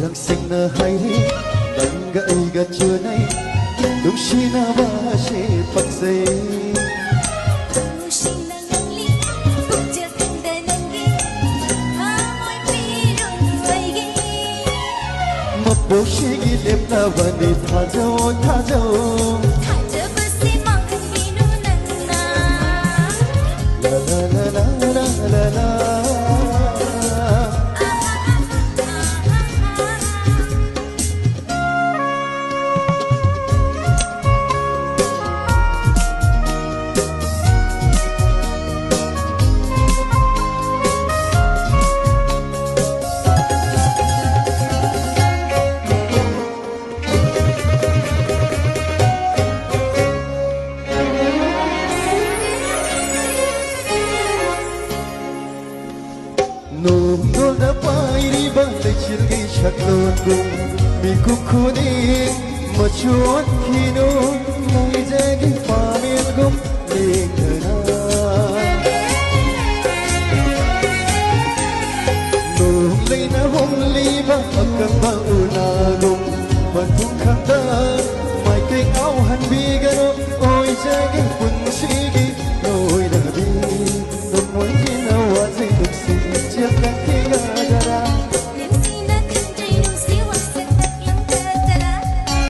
thằng xinh na hay đằng gậy gật chưa nay đúng chi na ba che phật dây mà bố chi ghi đêm na và đi tha dâu la la la la la la mi kukuni machuat kino mui jagi pamin gum lingna no leina hom liba akam ba una gum